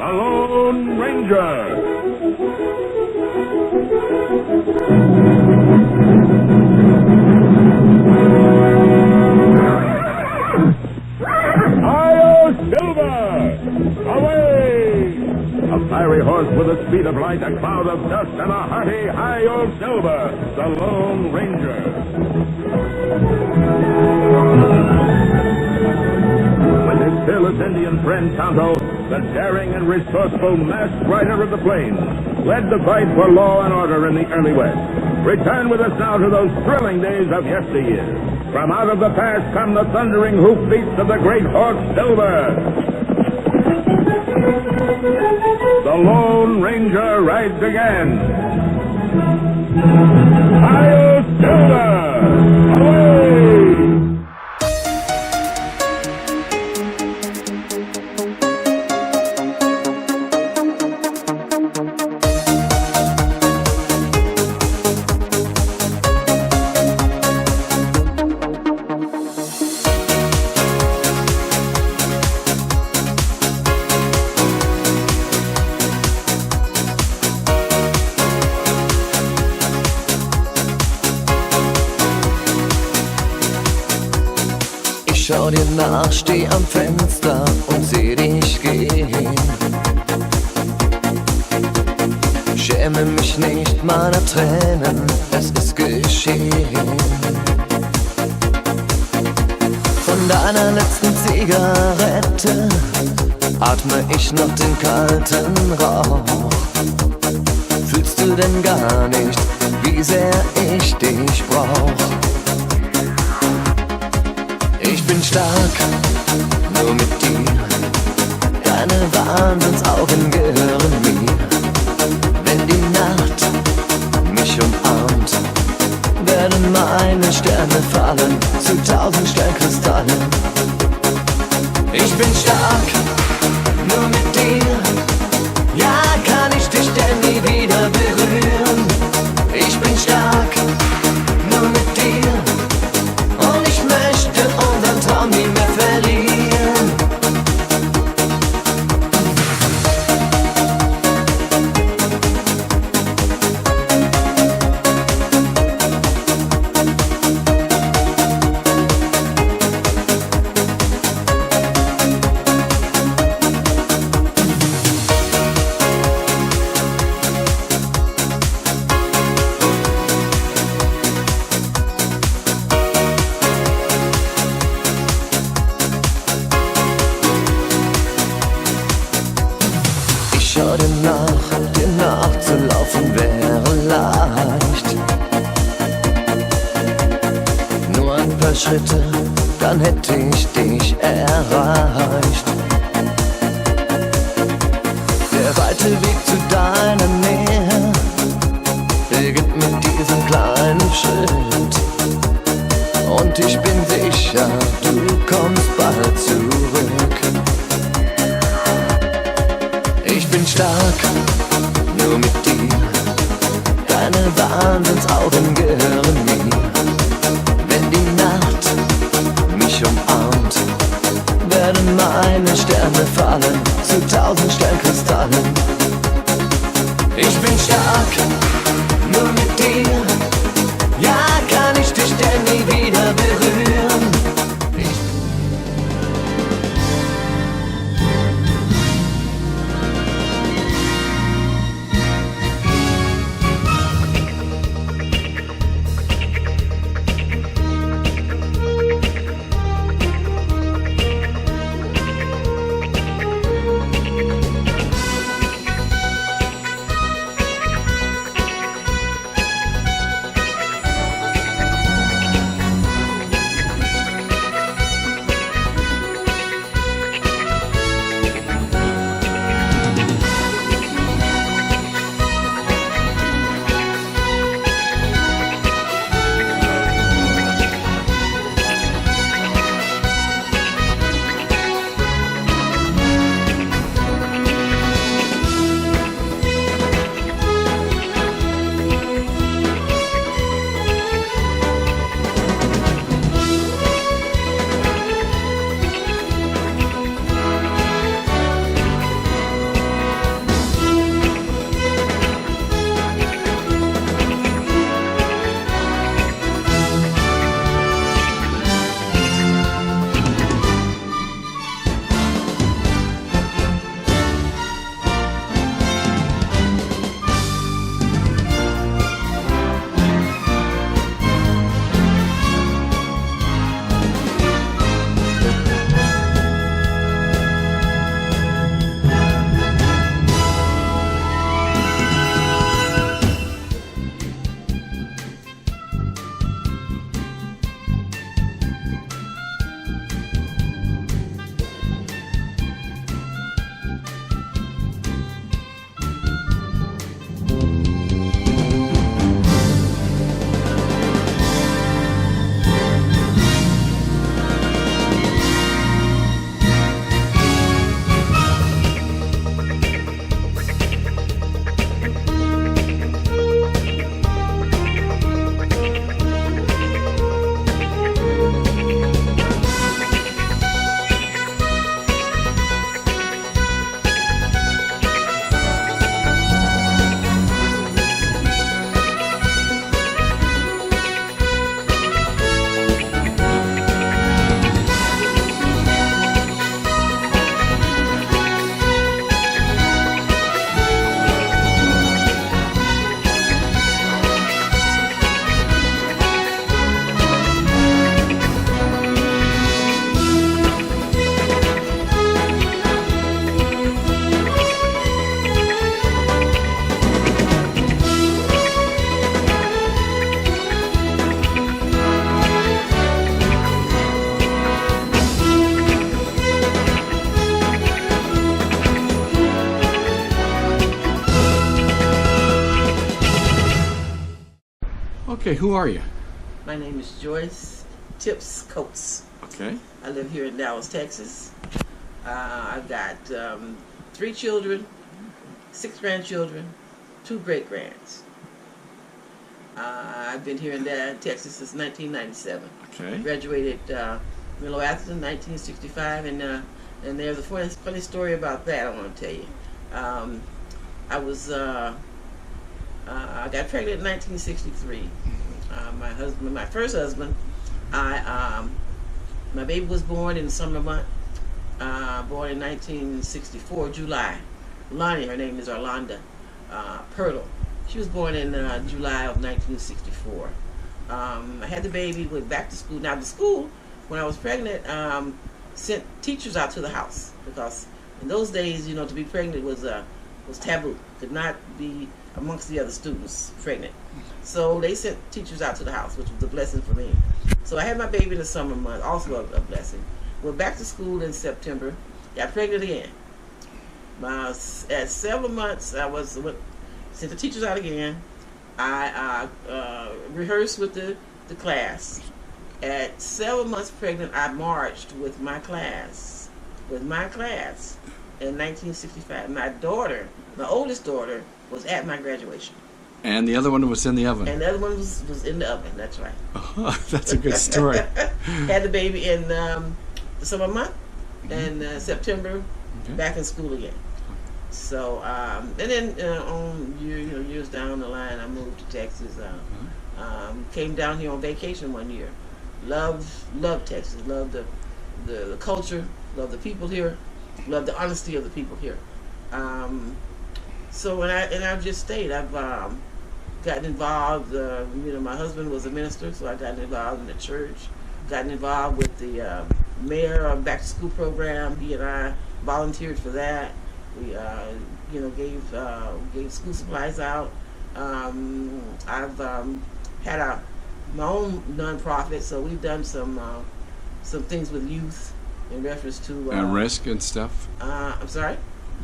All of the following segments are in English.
the Lone Ranger. A fiery horse with the speed of light, a cloud of dust, and a hearty Hi-Yo-Silver, the Lone Ranger. With his fearless Indian friend Tonto, the daring and resourceful masked rider of the plains led the fight for law and order in the early West. Return with us now to those thrilling days of yesteryear. From out of the past come the thundering hoofbeats of the great horse Silver. The Lone Ranger rides again. Hi-Yo-Silver! Away! Schau dir nach, steh am Fenster und seh dich gehen. Schäme mich nicht meiner Tränen, es ist geschehen. Von deiner letzten Zigarette atme ich noch den kalten Rauch. Fühlst du denn gar nicht, wie sehr ich dich brauch? Ich bin stark, nur mit dir. Deine Wahnsinnsaugen gehören mir. Wenn die Nacht mich umarmt, werden meine Sterne fallen zu 1000 Sternkristallen. Ich bin stark, nur mit dir. Ja, kann ich dich denn nie wieder berühren? Ich bin stark, nur mit dir. Und ich möchte unseren Traum nie mehr verlieren. Schau dir nachzulaufen wäre leicht. Nur ein paar Schritte, dann hätte ich dich erreicht. Der weite Weg zu deiner Nähe beginnt mit diesem kleinen Schritt. Und ich bin sicher, du kommst bald zurück. Ich bin stark, nur mit dir. Deine Wahnsinnsaugen gehören mir. Wenn die Nacht mich umarmt, werden meine Sterne fallen zu 1000 Sternkristallen. Ich bin stark, nur mit dir. Ja, kann ich dich denn nie wieder berühren? Okay, who are you? My name is Joyce Tips Coates. Okay. I live here in Dallas, Texas. I've got 3 children, 6 grandchildren, 2 great-grands. I've been here in Texas since 1997. Okay. Graduated menlo-atherton 1965, and there's a funny story about that I want to tell you. I got pregnant in 1963. My first husband, my baby was born in the summer month, born in 1964, July. Lonnie, her name is Orlando Pirtle. She was born in July of 1964. I had the baby, went back to school. Now the school, when I was pregnant, sent teachers out to the house, because in those days, to be pregnant was taboo. Could not be amongst the other students pregnant. So they sent teachers out to the house, which was a blessing for me. So I had my baby in the summer month, also a blessing. Went back to school in September, got pregnant again. At 7 months, sent the teachers out again. I rehearsed with the class. At 7 months pregnant, I marched with my class in 1965. My daughter, my oldest daughter, was at my graduation. And the other one was in the oven. And the other one was in the oven, that's right. That's a good story. Had the baby in the summer month, and September, back in school again. So, and then years down the line, I moved to Texas. Came down here on vacation one year. Loved Texas. Loved the culture. Loved the people here. Loved the honesty of the people here. So I've just stayed. I've gotten involved. My husband was a minister, so I got involved in the church. Gotten involved with the mayor back to school program. He and I volunteered for that. We gave school supplies out. I've had my own nonprofit, so we've done some things with youth in reference to at risk and stuff. I'm sorry.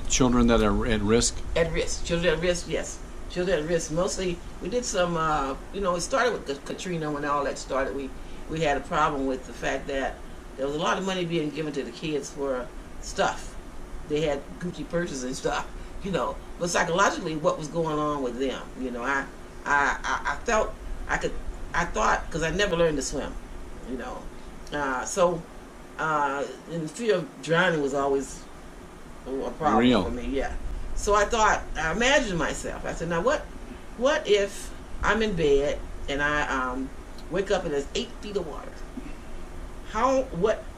Children that are at risk. At risk, children at risk. Yes, children at risk. Mostly, we did some. It started with Katrina. When all that started, we had a problem with the fact that there was a lot of money being given to the kids for stuff. They had Gucci purses and stuff, But psychologically, what was going on with them? I thought, because I never learned to swim, So, and the fear of drowning was always a problem for me. Yeah. So I imagined myself. I said, now what if I'm in bed and I wake up and there's 8 feet of water?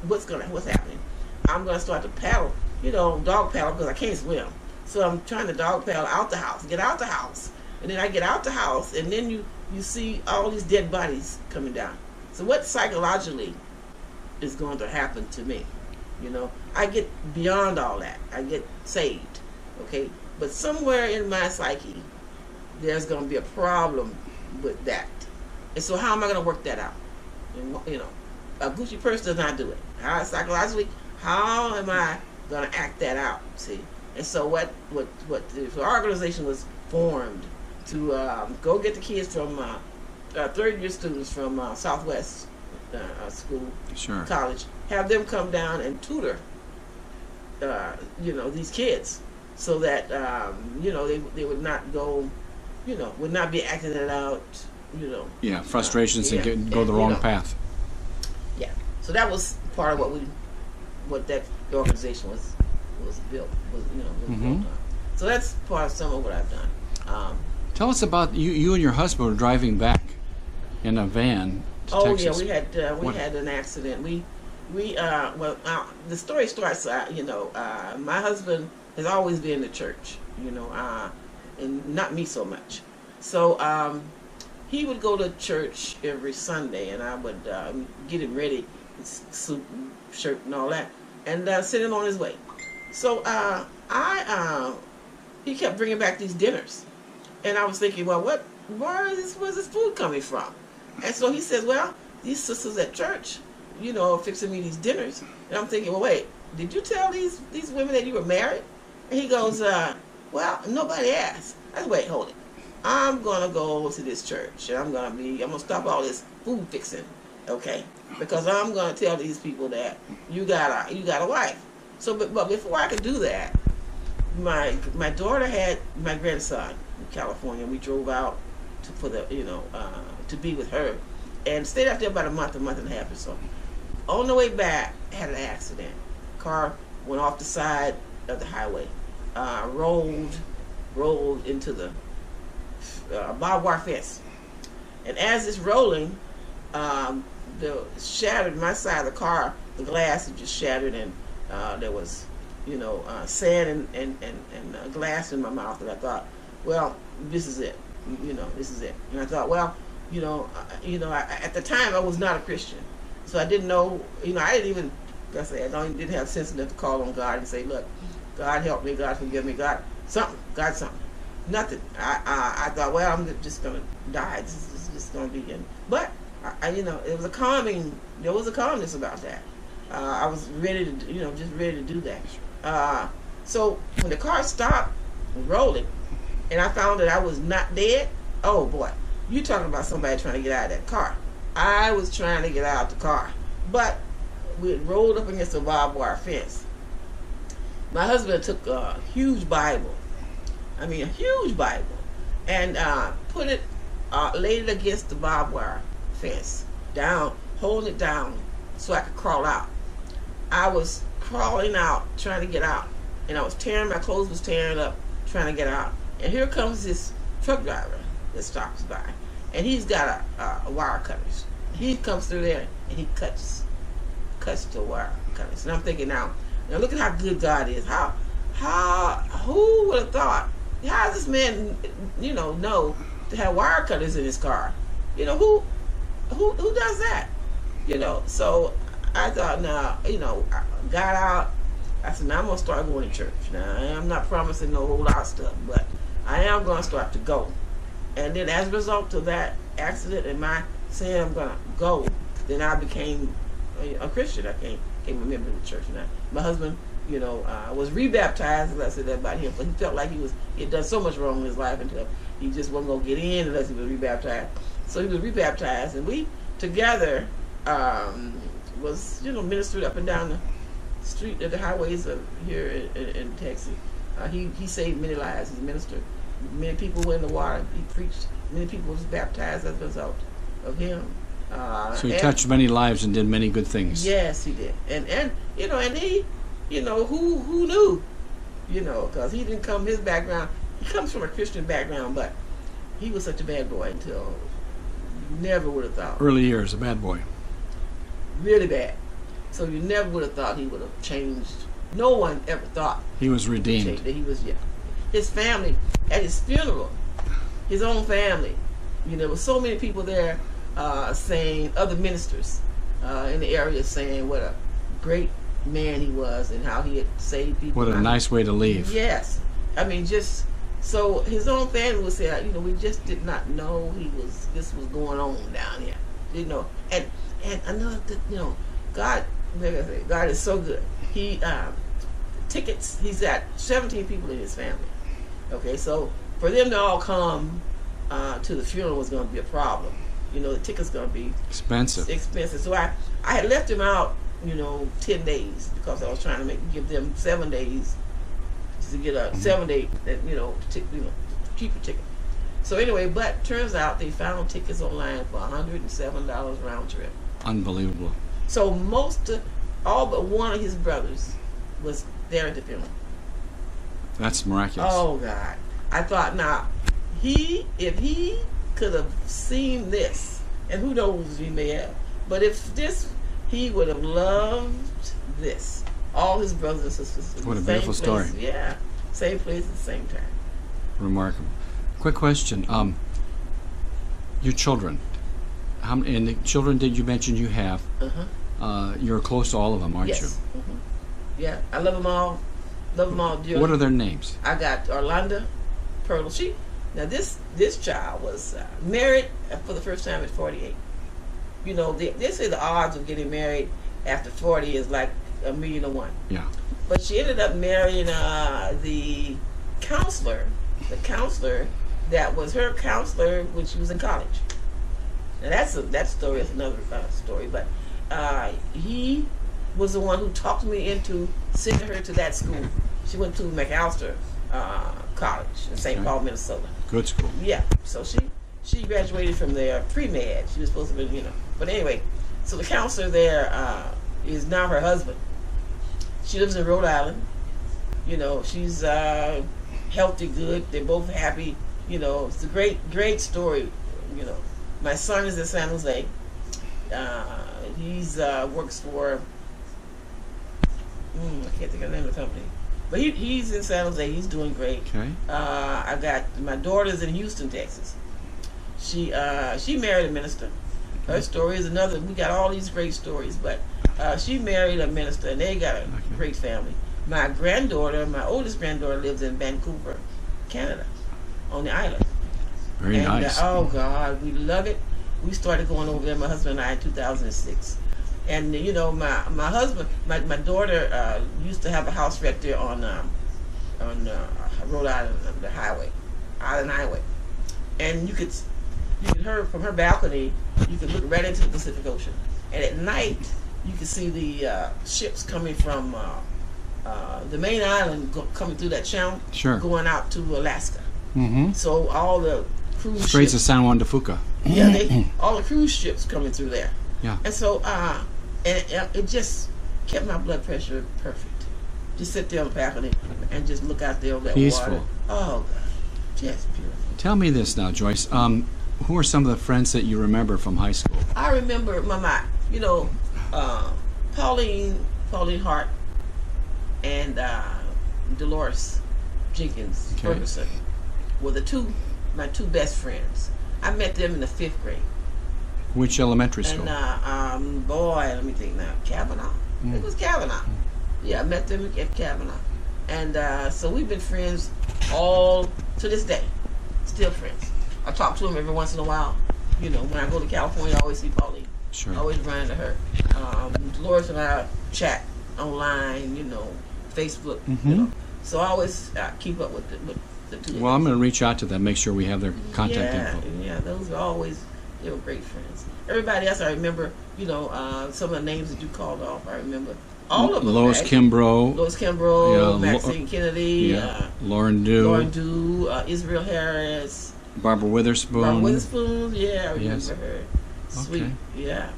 What's happening? I'm gonna start to paddle. Dog paddle, because I can't swim. So I'm trying to dog paddle out the house, get out the house. And then I get out the house, and then you see all these dead bodies coming down. So what psychologically is going to happen to me? I get beyond all that. I get saved, okay? But somewhere in my psyche, there's going to be a problem with that. And so how am I going to work that out? And, a Gucci purse does not do it. Psychologically, how am I going to act that out? See, and so what the organization was formed to go get the kids from third-year students from Southwest school, college, have them come down and tutor, these kids, so that they would not go, would not be acting it out, Yeah, frustrations and go the wrong path. Yeah, so that was part of what that organization was built on. So that's part of some of what I've done. Tell us about you and your husband were driving back in a van to Texas. Yeah, we had an accident. The story starts. My husband has always been in the church. And not me so much. So he would go to church every Sunday, and I would get him ready, suit and shirt and all that, and send him on his way. So he kept bringing back these dinners, and I was thinking, well, where's this food coming from? And so he says, well, these sisters at church, are fixing me these dinners. And I'm thinking, well, wait, did you tell these women that you were married? And he goes, well, nobody asked. I said, wait, hold it. I'm gonna go to this church, and I'm gonna stop all this food fixing, okay? Because I'm gonna tell these people that you got a wife. So, but before I could do that, my daughter had my grandson in California. We drove out to be with her, and stayed out there about a month and a half or so. On the way back, had an accident. Car went off the side of the highway, rolled into the barbed wire fence, and as it's rolling, the shattered my side of the car. The glass had just shattered, and there was, sand and glass in my mouth. And I thought, well, this is it. This is it. And I thought, well, at the time I was not a Christian, so I didn't know. I didn't even. Like I didn't have sense enough to call on God and say, look, God help me, God forgive me, God something. Nothing. I thought, well, I'm just gonna die. This is just gonna be in. But it was a calming. There was a calmness about that. I was ready to, just ready to do that. So when the car stopped rolling, and I found that I was not dead. Oh boy, you talking about somebody trying to get out of that car? I was trying to get out of the car, but we had rolled up against a barbed wire fence. My husband took a huge Bible. A huge Bible, and put it, laid it against the barbed wire fence, down, holding it down so I could crawl out. I was crawling out, trying to get out, and my clothes was tearing up, trying to get out. And here comes this truck driver that stops by, and he's got a wire cutters. He comes through there and he cuts the wire cutters. And I'm thinking, now look at how good God is. Who would have thought? How does this man, know to have wire cutters in his car? Who does that? So I thought, now, I got out. I said, now I'm going to start going to church. Now, I'm not promising no whole lot of stuff, but I am going to start to go. And then as a result of that accident and my saying I'm going to go, then I became a Christian. I became a member of the church. Now, my husband, was rebaptized, as I said that about him, but he felt like he had done so much wrong in his life until he just wasn't going to get in unless he was rebaptized. So he was rebaptized, and we together was, ministered up and down the street of the highways of here in Texas. He saved many lives. He's a minister. Many people were in the water. He preached. Many people was baptized as a result of him. So he touched many lives and did many good things. Yes, he did. And he, who knew? Because he didn't come, his background, he comes from a Christian background, but he was such a bad boy until you never would have thought. Early years, a bad boy. Really bad. So you never would have thought he would have changed. No one ever thought he was redeemed. That he was, his family, at his funeral, his own family, there were so many people there saying, other ministers in the area saying what a great man he was and how he had saved people. What a nice way to leave. Yes. just so his own family would say, we just did not know this was going on down here. And another, God, like I say, God is so good. He tickets, he's got 17 people in his family. Okay, so for them to all come to the funeral was going to be a problem. The ticket's going to be expensive. So I had left him out, 10 days because I was trying to give them 7 days to get a 7-day, cheaper ticket. So anyway, but turns out they found tickets online for $107 round trip. Unbelievable. So all but one of his brothers was there at the funeral. That's miraculous. Oh God! I thought, now, if he could have seen this, and who knows, he may have, but if he would have loved this. All his brothers and sisters. What a beautiful story. Yeah, same place at the same time. Remarkable. Quick question. Your children. And the children that you mentioned you have, you're close to all of them, aren't you? Yeah, I love them all. Love them all dearly. What are their names? I got Orlando Pearl. Now this child was married for the first time at 48. They say the odds of getting married after 40 is like 1,000,000 to 1. Yeah. But she ended up marrying the counselor. The counselor that was her counselor when she was in college. And that story is another story. But he was the one who talked me into sending her to that school. She went to McAllister College in St. Paul, Minnesota. Good school. Yeah. So she graduated from there pre-med. She was supposed to be, But anyway, so the counselor there is now her husband. She lives in Rhode Island. She's healthy, good. They're both happy. It's a great story. My son is in San Jose. He's works for I can't think of the name of the company, but he's in San Jose. He's doing great. Okay. I got my daughter's in Houston, Texas. She married a minister. Her story is another. We got all these great stories, but she married a minister, and they got a great family. My oldest granddaughter, lives in Vancouver, Canada, on the island. Very nice. Oh God, we love it. We started going over there, my husband and I, in 2006. And my husband, my daughter used to have a house right there on Rhode Island, the Island Highway, and you could hear from her balcony. You could look right into the Pacific Ocean, and at night you could see the ships coming from the main island, coming through that channel, going out to Alaska. Mm-hmm. So all the cruise Straits of ships, San Juan de Fuca. yeah, all the cruise ships coming through there. Yeah. And so, it just kept my blood pressure perfect. Just sit there on the balcony and just look out there over that Peaceful. water. Oh, God. Just beautiful. Tell me this now, Joyce. Who are some of the friends that you remember from high school? I remember Pauline Hart, and Dolores Jenkins Ferguson were my two best friends. I met them in the 5th grade. Which elementary school? And let me think now. Kavanaugh. It was Kavanaugh. Yeah, I met them at Kavanaugh. And so we've been friends all to this day. Still friends. I talk to them every once in a while. When I go to California, I always see Pauline. Sure. I always run into her. Dolores and I chat online, Facebook. Mm-hmm. So I always keep up with the two. Well, I'm going to reach out to them, make sure we have their contact info. Yeah, those are always, they were great friends. Everybody else I remember, some of the names that you called off, I remember. All of them. Lois Kimbrough. Yeah, Maxine Kennedy. Lauren Dew. Israel Harris. Barbara Witherspoon. Yeah, I remember her. Sweet. Okay. Yeah.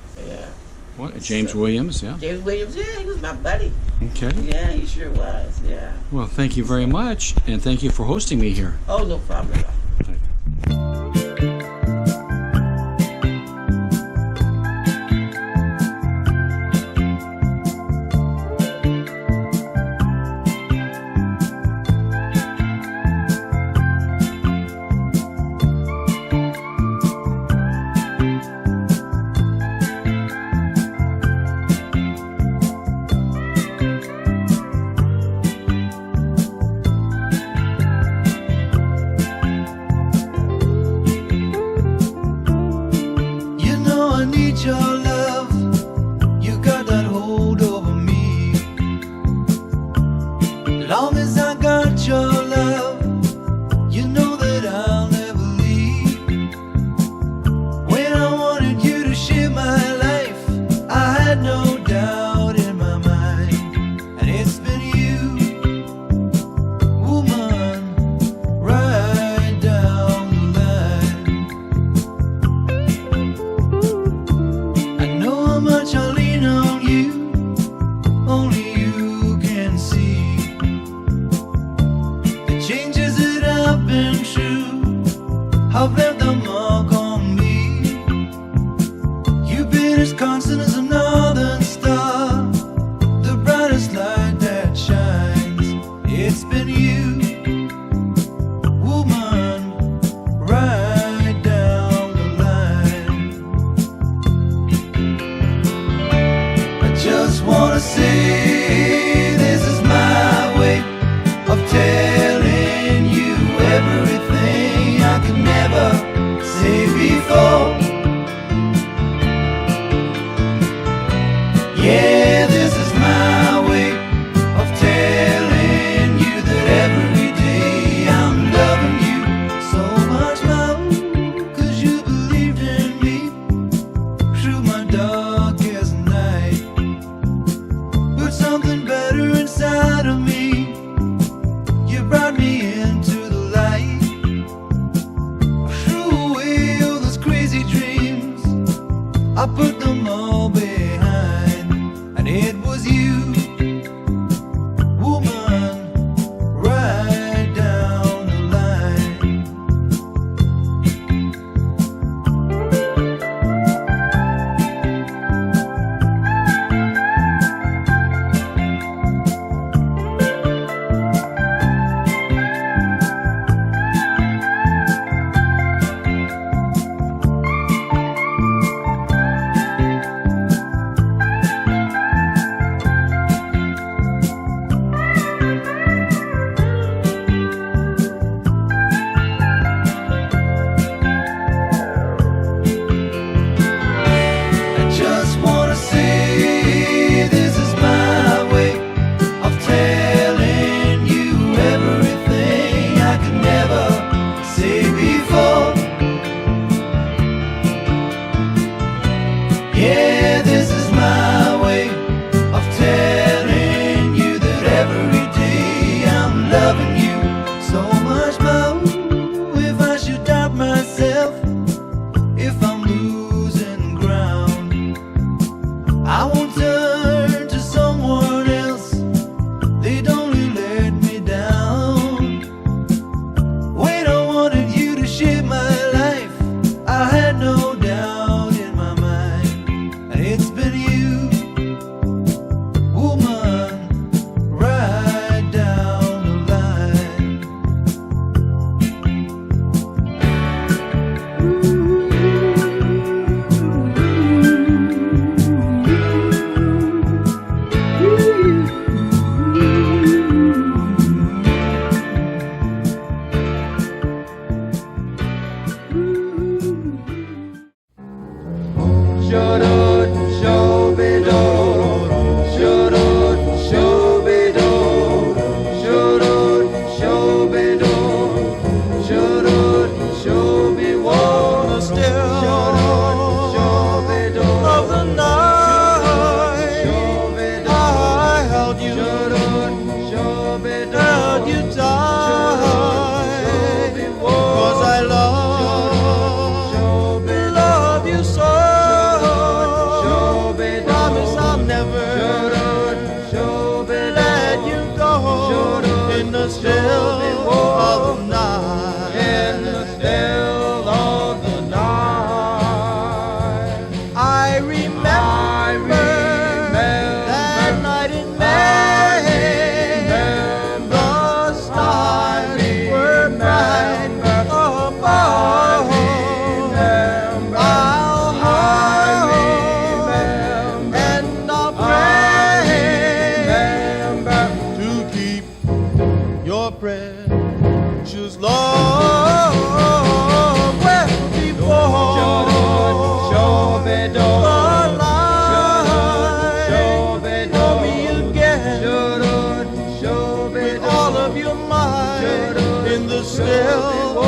What? James Williams, yeah. James Williams, yeah, he was my buddy. Okay. Yeah, he sure was, yeah. Well, thank you very much, and thank you for hosting me here. Oh, no problem at all. Thank you. Your love, you got that hold over me. Long as I got your love, you know that I'll never leave. When I wanted you to share my life, I had no doubt in my mind. And it's been you, woman, right down the line. I know how much I lean on you, only you can see.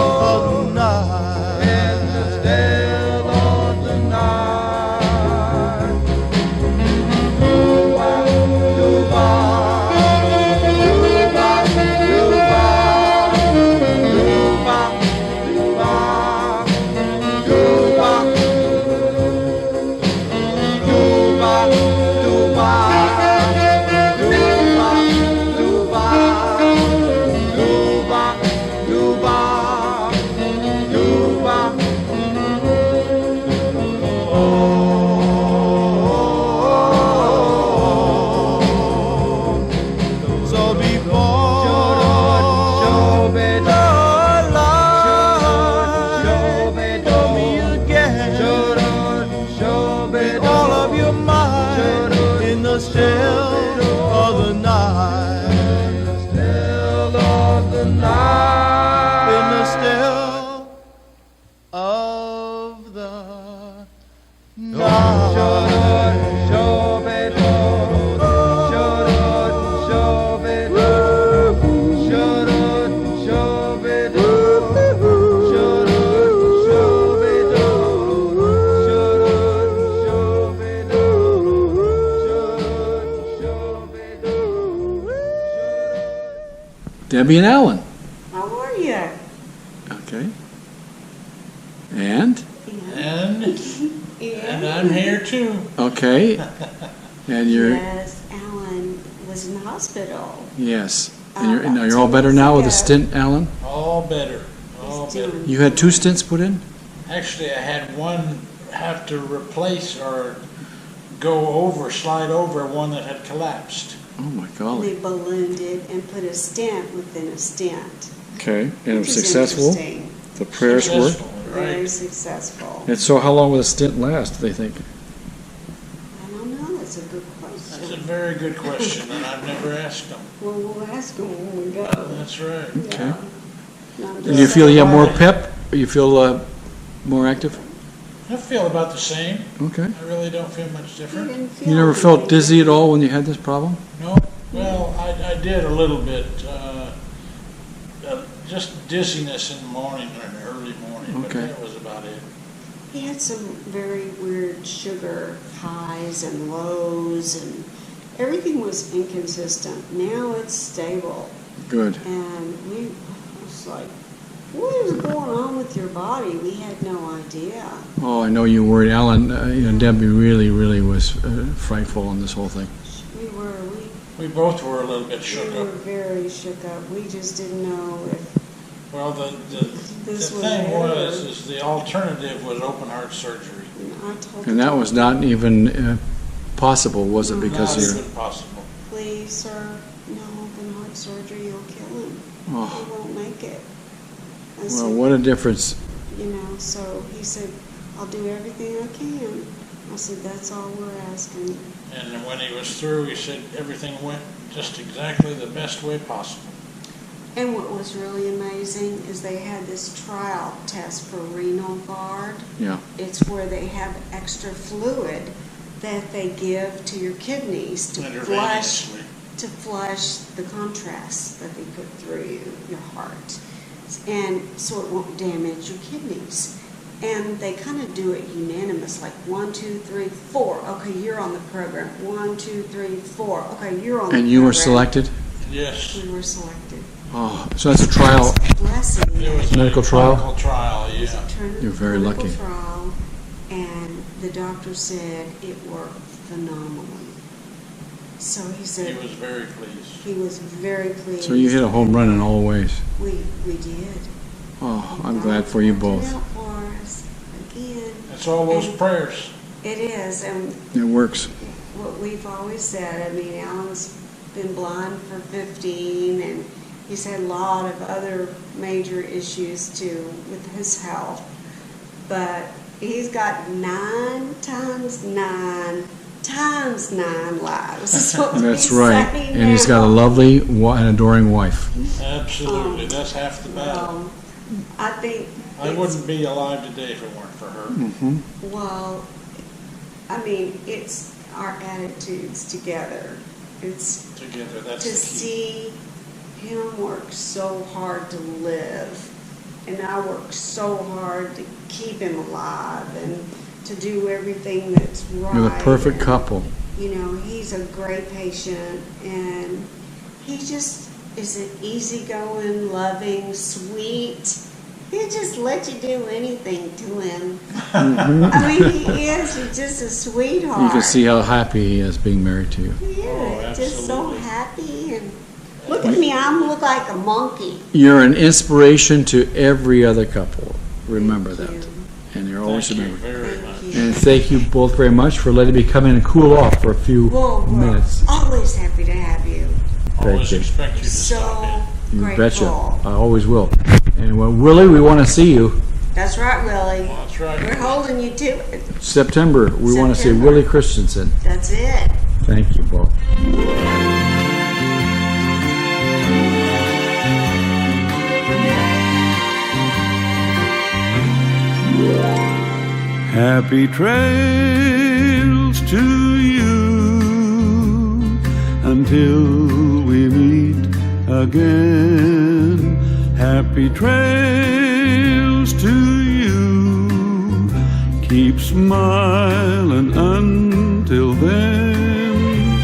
of the night. In the still of the night. Doo-ba, doo-ba, doo-ba, doo-ba, doo-ba, doo-ba, doo-ba, doo-ba, doo-ba. Debbie and Alan. How are you? Okay. And? And I'm here too. Okay. And you're, Yes, Alan was in the hospital. yes. And you're, About you're all 2 better weeks now with a ago. stint, Alan? All better. All He's better. doing You had 2 good. stints put in? Actually, I had one have to replace or slide over one that had collapsed. Oh my And golly. they ballooned it and put a stent within a stent. Okay. And it which was is successful? interesting. The prayers worked? Successful, Very right. successful. And so how long will the stint last, do they think? I don't know. That's a good That's a question. very good question, and I've never asked them. Well, we'll ask them when we go. That's right. Okay. No, I'm Do just you feel you have more saying. pep? Or you feel more active? I feel about the same. Okay. I really don't feel much You different. didn't feel You never anything felt dizzy at different. all when you had this problem? No, well, I did a little bit, just dizziness in the morning or in the early morning, but Okay. that was about it. He had some very weird sugar highs and lows, and everything was inconsistent. Now it's stable, Good. and we was like, what is going on with your body? We had no idea. Oh, I know you worried. Alan, Debbie really was frightful on this whole thing. We We both were a little bit shook were up. very shook up. We just didn't know if Well, the This was thing better. is the alternative was open heart surgery. I told And that was not even possible, was it? Because Not you're... even possible. please, sir, no open heart surgery. You'll kill him. Oh, He won't make it. I well, said, what a difference. you know, so he said, I'll do everything I can. I said, that's all we're asking. And then when he was through, he said everything went just exactly the best way possible. And what was really amazing is they had this trial test for renal guard. Yeah. It's where they have extra fluid that they give to your kidneys to flush, Intravenously. the contrast that they put through your heart. And so it won't damage your kidneys. And they kind of do it unanimous, like 1, 2, 3, 4. Okay, you're on the program. 1, 2, 3, 4. Okay, you're on the program. And you were selected? Yes. We were selected. Oh, so that's a trial. Blessing. It was Medical a trial? Medical trial, It was yeah. a You're very clinical lucky. trial, and the doctor said it worked phenomenally. So he He said was very pleased. he was very pleased. So you hit a home run in all ways. We did. Oh, I'm glad for you God worked both. it out for us again. It's all those prayers. It is, and It works. what we've always said. I mean, Alan's been blind for 15, and he's had a lot of other major issues too with his health. But he's got 9 times 9 times 9 lives. Is what That's we right. say And he's got a now. lovely and adoring wife. Absolutely. That's half the battle. I think I it's- wouldn't be alive today if it weren't for her. Mm-hmm. Well, I mean, it's our attitudes together. It's Together, that's to the key. see him work so hard to live and I work so hard to keep him alive and to do everything that's right. You're the perfect And, couple. you know, he's a great patient, and he just is an easygoing, loving, sweet. He'll just let you do anything to him. I mean, he is. He's just a sweetheart. You can see how happy he is being married to you. Yeah, just so absolutely. happy. And look at me, I look like a monkey. You're an inspiration to every other couple. Remember Thank that. you. And you're always Thank you remembered. very Thank much. you. And thank you both very much for letting me come in and cool off for a few Well, we're minutes. always happy to have you. Always Thank you. expect you to stop So in. You betcha. grateful. I always will. And well, Willie, we want to see you. That's right, Willie. That's right. We're holding you to it. September, we want to see September. Willie Christensen. That's it. Thank you both. Happy trails to you until we meet again. Happy trails to you. Keep smiling until then.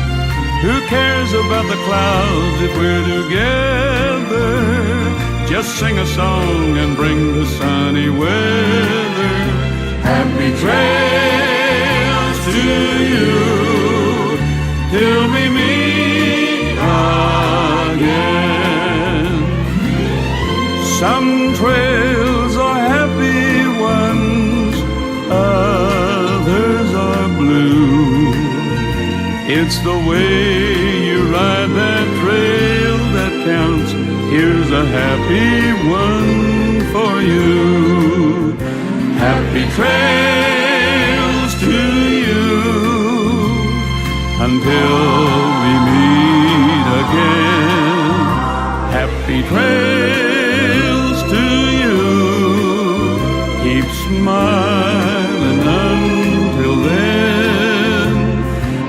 Who cares about the clouds if we're together? Just sing a song and bring the sunny weather. Happy trails to you till we meet again. Some trails are happy ones, others are blue. It's the way you ride that trail that counts. Here's a happy one for you. Happy trails to you until we meet again. Happy trails to you. Keep smiling until then.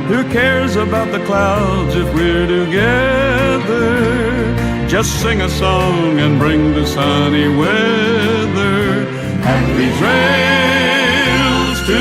Who cares about the clouds if we're together? Just sing a song and bring the sunny weather. Happy trails to